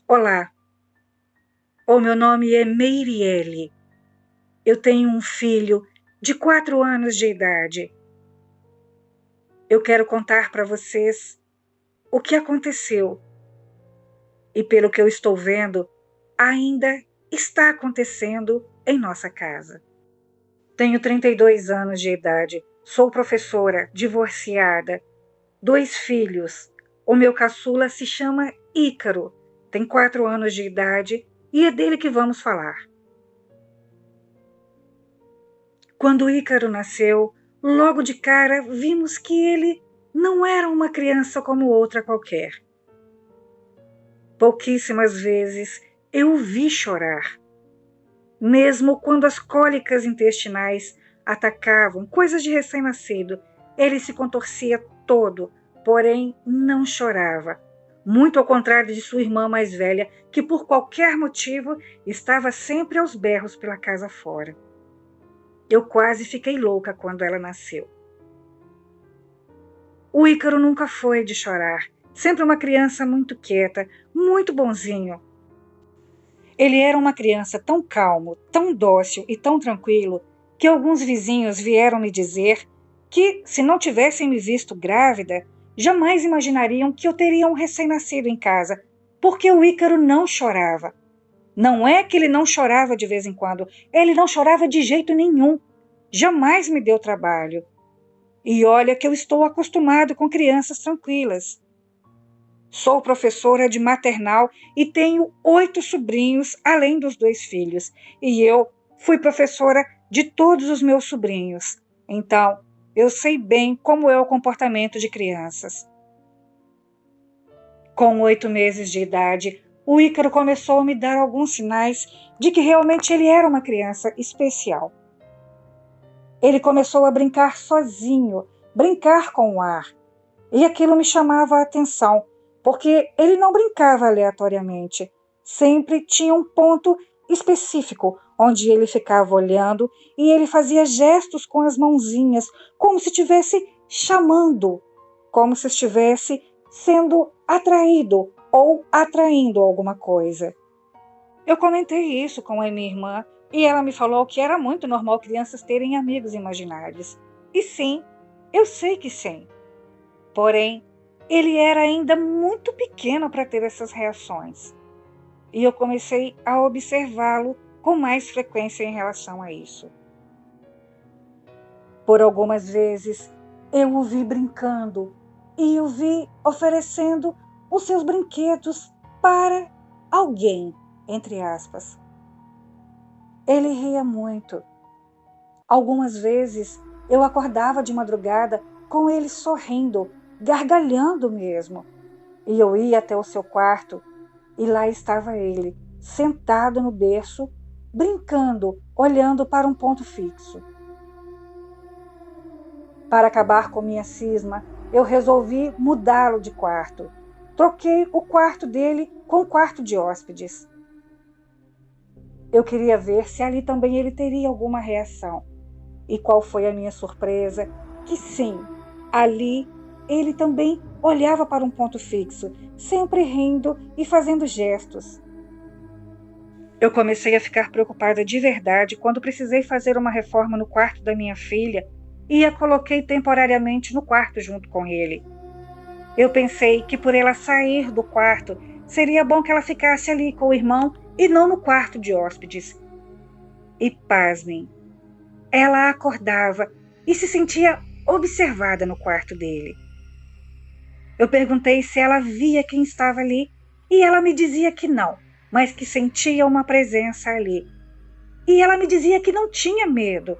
Olá, o meu nome é Meiriele. Eu tenho um filho de 4 anos de idade. Eu quero contar para vocês o que aconteceu e, pelo que eu estou vendo, ainda está acontecendo em nossa casa. Tenho 32 anos de idade, sou professora, divorciada, 2 filhos. O meu caçula se chama Ícaro, tem 4 anos de idade e é dele que vamos falar. Quando Ícaro nasceu, logo de cara vimos que ele não era uma criança como outra qualquer. Pouquíssimas vezes eu o vi chorar. Mesmo quando as cólicas intestinais atacavam, coisas de recém-nascido, ele se contorcia todo, porém não chorava. Muito ao contrário de sua irmã mais velha, que por qualquer motivo estava sempre aos berros pela casa fora. Eu quase fiquei louca quando ela nasceu. O Ícaro nunca foi de chorar, sempre uma criança muito quieta, muito bonzinho. Ele era uma criança tão calmo, tão dócil e tão tranquilo que alguns vizinhos vieram me dizer que, se não tivessem me visto grávida, jamais imaginariam que eu teria um recém-nascido em casa, porque o Ícaro não chorava. Não é que ele não chorava de vez em quando, ele não chorava de jeito nenhum. Jamais me deu trabalho. E olha que eu estou acostumado com crianças tranquilas. Sou professora de maternal e tenho 8 sobrinhos, além dos 2 filhos. E eu fui professora de todos os meus sobrinhos. Então, eu sei bem como é o comportamento de crianças. Com 8 meses de idade, o Ícaro começou a me dar alguns sinais de que realmente ele era uma criança especial. Ele começou a brincar sozinho, brincar com o ar. E aquilo me chamava a atenção, porque ele não brincava aleatoriamente. Sempre tinha um ponto específico onde ele ficava olhando e ele fazia gestos com as mãozinhas, como se estivesse chamando, como se estivesse sendo atraído ou atraindo alguma coisa. Eu comentei isso com a minha irmã e ela me falou que era muito normal crianças terem amigos imaginários. E sim, eu sei que sim. Porém, ele era ainda muito pequeno para ter essas reações. E eu comecei a observá-lo com mais frequência em relação a isso. Por algumas vezes, eu o vi brincando e o vi oferecendo os seus brinquedos para alguém, entre aspas. Ele ria muito. Algumas vezes, eu acordava de madrugada com ele sorrindo, gargalhando mesmo. E eu ia até o seu quarto e lá estava ele, sentado no berço, brincando, olhando para um ponto fixo. Para acabar com minha cisma, eu resolvi mudá-lo de quarto. Troquei o quarto dele com o quarto de hóspedes. Eu queria ver se ali também ele teria alguma reação. E qual foi a minha surpresa? Que sim, ali ele também olhava para um ponto fixo, sempre rindo e fazendo gestos. Eu comecei a ficar preocupada de verdade quando precisei fazer uma reforma no quarto da minha filha e a coloquei temporariamente no quarto junto com ele. Eu pensei que por ela sair do quarto, seria bom que ela ficasse ali com o irmão e não no quarto de hóspedes. E pasmem, ela acordava e se sentia observada no quarto dele. Eu perguntei se ela via quem estava ali e ela me dizia que não, mas que sentia uma presença ali. E ela me dizia que não tinha medo,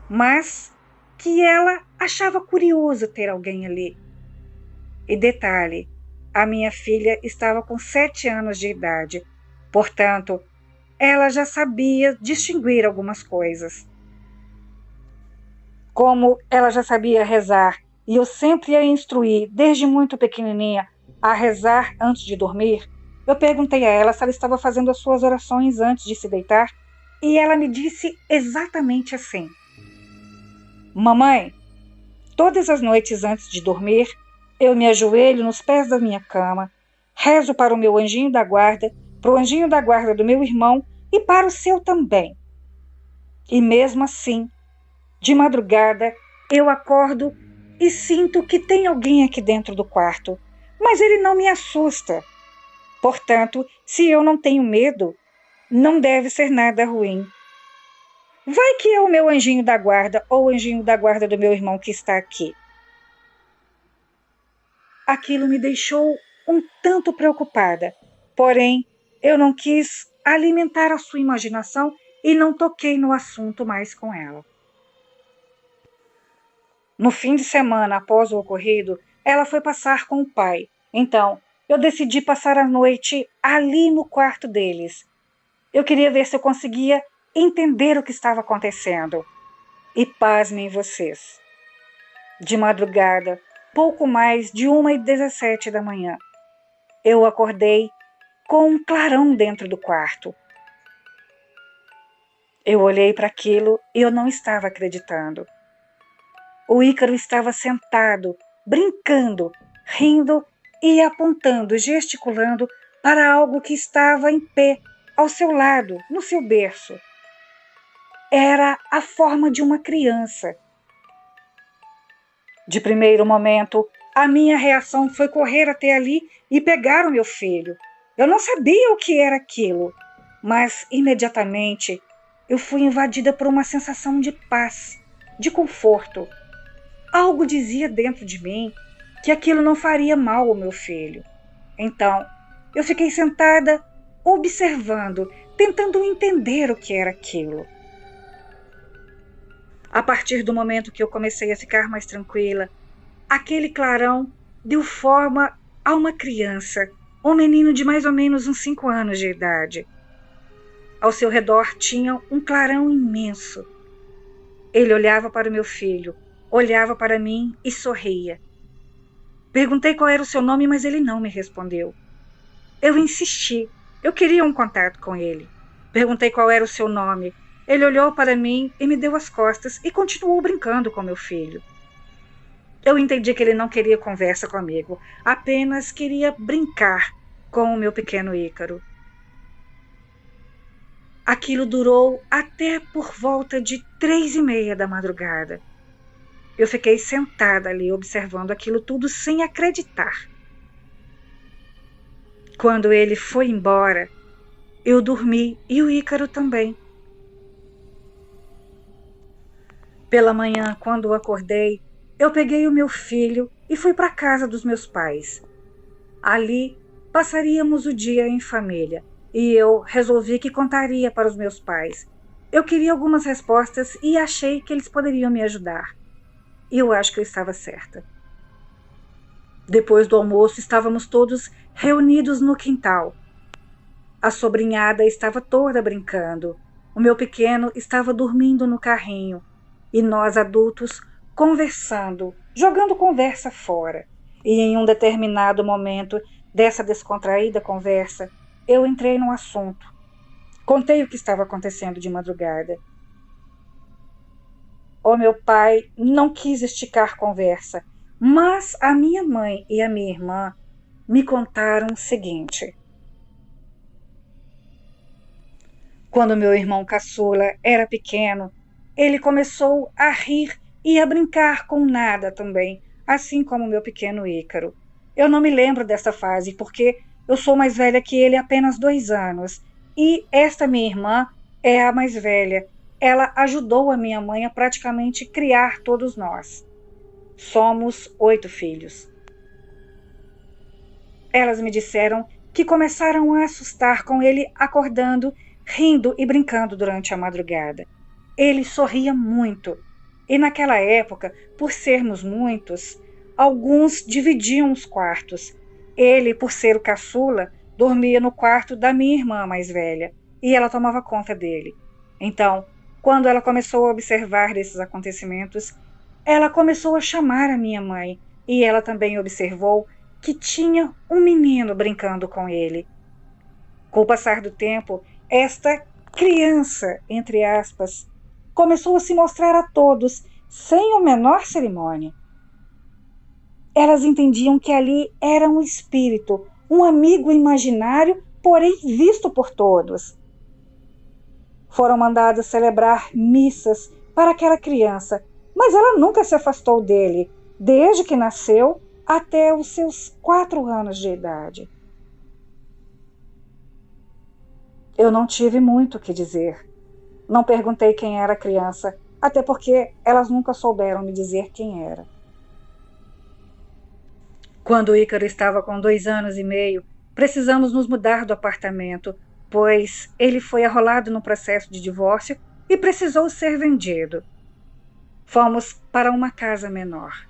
mas que ela achava curioso ter alguém ali. E detalhe, a minha filha estava com 7 anos de idade, portanto, ela já sabia distinguir algumas coisas. Como ela já sabia rezar e eu sempre a instruí, desde muito pequenininha, a rezar antes de dormir, eu perguntei a ela se ela estava fazendo as suas orações antes de se deitar e ela me disse exatamente assim: Mamãe, todas as noites antes de dormir, eu me ajoelho nos pés da minha cama, rezo para o meu anjinho da guarda para o anjinho da guarda do meu irmão e para o seu também. E mesmo assim, de madrugada, eu acordo e sinto que tem alguém aqui dentro do quarto, mas ele não me assusta. Portanto, se eu não tenho medo, não deve ser nada ruim. Vai que é o meu anjinho da guarda ou o anjinho da guarda do meu irmão que está aqui. Aquilo me deixou um tanto preocupada, porém eu não quis alimentar a sua imaginação e não toquei no assunto mais com ela. No fim de semana, após o ocorrido, ela foi passar com o pai. Então, eu decidi passar a noite ali no quarto deles. Eu queria ver se eu conseguia entender o que estava acontecendo. E pasmem vocês. De madrugada, pouco mais de 1h17 da manhã, eu acordei com um clarão dentro do quarto. Eu olhei para aquilo e eu não estava acreditando. O Ícaro estava sentado, brincando, rindo e apontando, gesticulando para algo que estava em pé, ao seu lado, no seu berço. Era a forma de uma criança. De primeiro momento, a minha reação foi correr até ali e pegar o meu filho. Eu não sabia o que era aquilo, mas imediatamente eu fui invadida por uma sensação de paz, de conforto. Algo dizia dentro de mim que aquilo não faria mal ao meu filho. Então, eu fiquei sentada, observando, tentando entender o que era aquilo. A partir do momento que eu comecei a ficar mais tranquila, aquele clarão deu forma a uma criança, um menino de mais ou menos uns 5 anos de idade. Ao seu redor tinha um clarão imenso. Ele olhava para o meu filho, olhava para mim e sorria. Perguntei qual era o seu nome, mas ele não me respondeu. Eu insisti, eu queria um contato com ele. Perguntei qual era o seu nome. Ele olhou para mim e me deu as costas e continuou brincando com meu filho. Eu entendi que ele não queria conversa comigo, apenas queria brincar com o meu pequeno Ícaro. Aquilo durou até por volta de 3h30 da madrugada. Eu fiquei sentada ali observando aquilo tudo sem acreditar. Quando ele foi embora, eu dormi e o Ícaro também. Pela manhã, quando acordei, eu peguei o meu filho e fui para a casa dos meus pais. Ali, passaríamos o dia em família e eu resolvi que contaria para os meus pais. Eu queria algumas respostas e achei que eles poderiam me ajudar. E eu acho que eu estava certa. Depois do almoço, estávamos todos reunidos no quintal. A sobrinhada estava toda brincando. O meu pequeno estava dormindo no carrinho. E nós, adultos, conversando, jogando conversa fora. E em um determinado momento dessa descontraída conversa, eu entrei no assunto. Contei o que estava acontecendo de madrugada. O meu pai não quis esticar conversa, mas a minha mãe e a minha irmã me contaram o seguinte. Quando meu irmão caçula era pequeno, ele começou a rir e a brincar com nada também, assim como meu pequeno Ícaro. Eu não me lembro dessa fase, porque eu sou mais velha que ele há apenas 2 anos, e esta minha irmã é a mais velha. Ela ajudou a minha mãe a praticamente criar todos nós. Somos 8 filhos. Elas me disseram que começaram a assustar com ele acordando, rindo e brincando durante a madrugada. Ele sorria muito. E naquela época, por sermos muitos, alguns dividiam os quartos. Ele, por ser o caçula, dormia no quarto da minha irmã mais velha, e ela tomava conta dele. Então, quando ela começou a observar esses acontecimentos, ela começou a chamar a minha mãe, e ela também observou que tinha um menino brincando com ele. Com o passar do tempo, esta criança, entre aspas, começou a se mostrar a todos, sem a menor cerimônia. Elas entendiam que ali era um espírito, um amigo imaginário porém visto por todos. Foram mandados celebrar missas para aquela criança, mas ela nunca se afastou dele, desde que nasceu até os seus 4 anos de idade. Eu não tive muito o que dizer. Não perguntei quem era a criança, até porque elas nunca souberam me dizer quem era. Quando o Ícaro estava com 2 anos e meio, precisamos nos mudar do apartamento, pois ele foi arrolado no processo de divórcio e precisou ser vendido. Fomos para uma casa menor.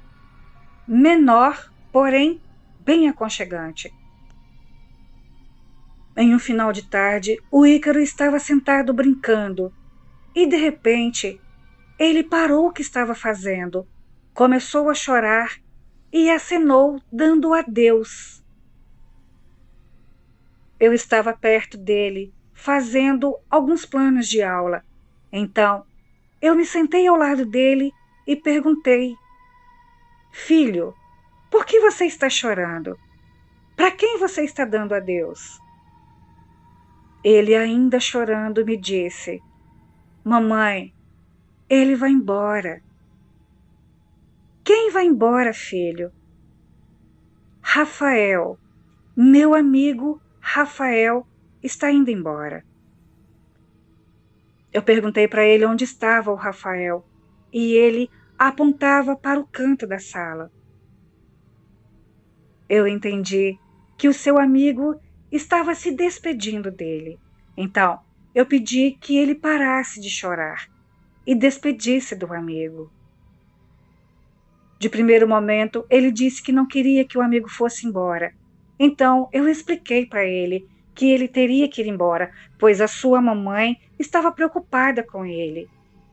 Menor, porém bem aconchegante. Em um final de tarde, o Ícaro estava sentado brincando e, de repente, ele parou o que estava fazendo, começou a chorar e acenou dando adeus. Eu estava perto dele, fazendo alguns planos de aula. Então, eu me sentei ao lado dele e perguntei: Filho, por que você está chorando? Para quem você está dando adeus? Ele, ainda chorando, me disse: Mamãe, ele vai embora. Quem vai embora, filho? Rafael, meu amigo Rafael está indo embora. Eu perguntei para ele onde estava o Rafael e ele apontava para o canto da sala. Eu entendi que o seu amigo estava se despedindo dele. Então, eu pedi que ele parasse de chorar e despedisse do amigo. De primeiro momento, ele disse que não queria que o amigo fosse embora. Então, eu expliquei para ele que ele teria que ir embora, pois a sua mamãe estava preocupada com ele.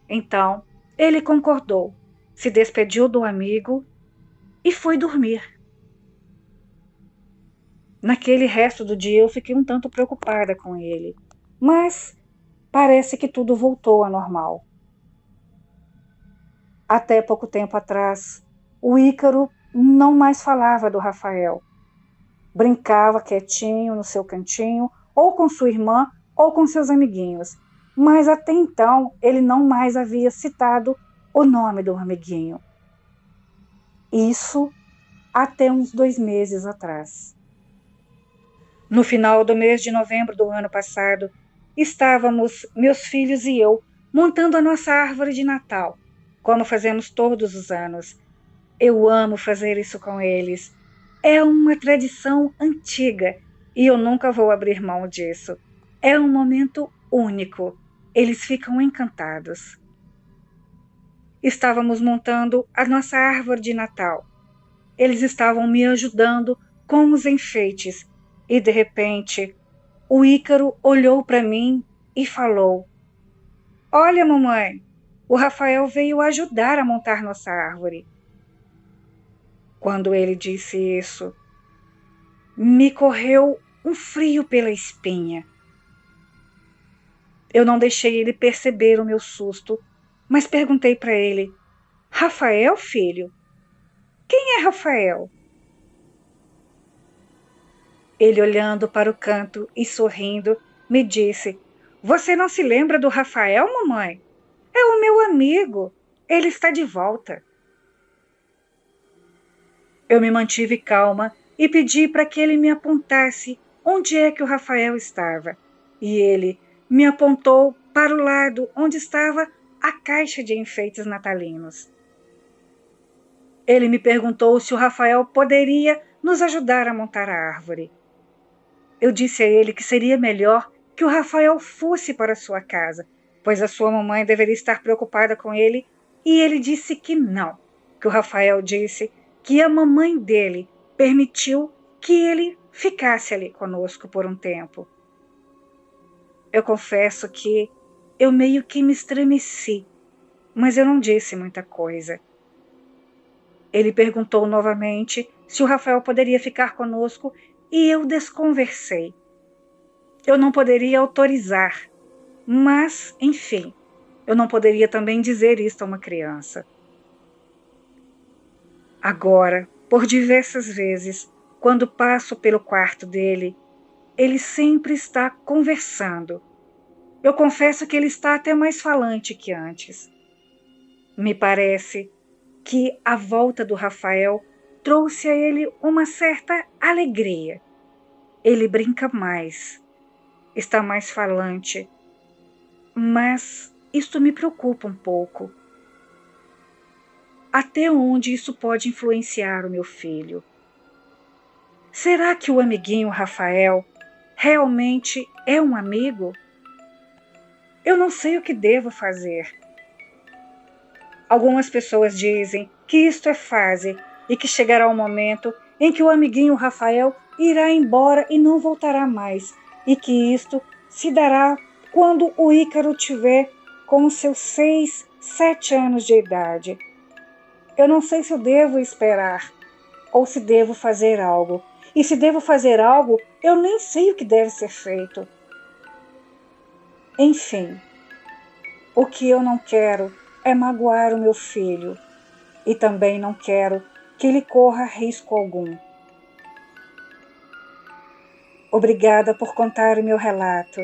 Então, ele concordou, se despediu do amigo e foi dormir. Naquele resto do dia eu fiquei um tanto preocupada com ele, mas parece que tudo voltou ao normal. Até pouco tempo atrás, o Ícaro não mais falava do Rafael. Brincava quietinho no seu cantinho, ou com sua irmã, ou com seus amiguinhos, mas até então ele não mais havia citado o nome do amiguinho. Isso até uns 2 meses atrás. No final do mês de novembro do ano passado, estávamos, meus filhos e eu, montando a nossa árvore de Natal, como fazemos todos os anos. Eu amo fazer isso com eles. É uma tradição antiga e eu nunca vou abrir mão disso. É um momento único. Eles ficam encantados. Estávamos montando a nossa árvore de Natal. Eles estavam me ajudando com os enfeites e, de repente, o Ícaro olhou para mim e falou: Olha, mamãe, o Rafael veio ajudar a montar nossa árvore. Quando ele disse isso, me correu um frio pela espinha. Eu não deixei ele perceber o meu susto, mas perguntei para ele: Rafael, filho? Quem é Rafael? Ele, olhando para o canto e sorrindo, me disse: Você não se lembra do Rafael, mamãe? É o meu amigo. Ele está de volta. Eu me mantive calma e pedi para que ele me apontasse onde é que o Rafael estava. E ele me apontou para o lado onde estava a caixa de enfeites natalinos. Ele me perguntou se o Rafael poderia nos ajudar a montar a árvore. Eu disse a ele que seria melhor que o Rafael fosse para sua casa, pois a sua mamãe deveria estar preocupada com ele, e ele disse que não, que o Rafael disse que a mamãe dele permitiu que ele ficasse ali conosco por um tempo. Eu confesso que eu meio que me estremeci, mas eu não disse muita coisa. Ele perguntou novamente se o Rafael poderia ficar conosco e eu desconversei. Eu não poderia autorizar, mas, enfim, eu não poderia também dizer isto a uma criança. Agora, por diversas vezes, quando passo pelo quarto dele, ele sempre está conversando. Eu confesso que ele está até mais falante que antes. Me parece que a volta do Rafael trouxe a ele uma certa alegria. Ele brinca mais, está mais falante, mas isto me preocupa um pouco. Até onde isso pode influenciar o meu filho? Será que o amiguinho Rafael realmente é um amigo? Eu não sei o que devo fazer. Algumas pessoas dizem que isto é fase e que chegará um momento em que o amiguinho Rafael irá embora e não voltará mais, e que isto se dará quando o Ícaro tiver com os seus 6, 7 anos de idade. Eu não sei se eu devo esperar ou se devo fazer algo. E se devo fazer algo, eu nem sei o que deve ser feito. Enfim, o que eu não quero é magoar o meu filho e também não quero que ele corra risco algum. Obrigada por contar o meu relato.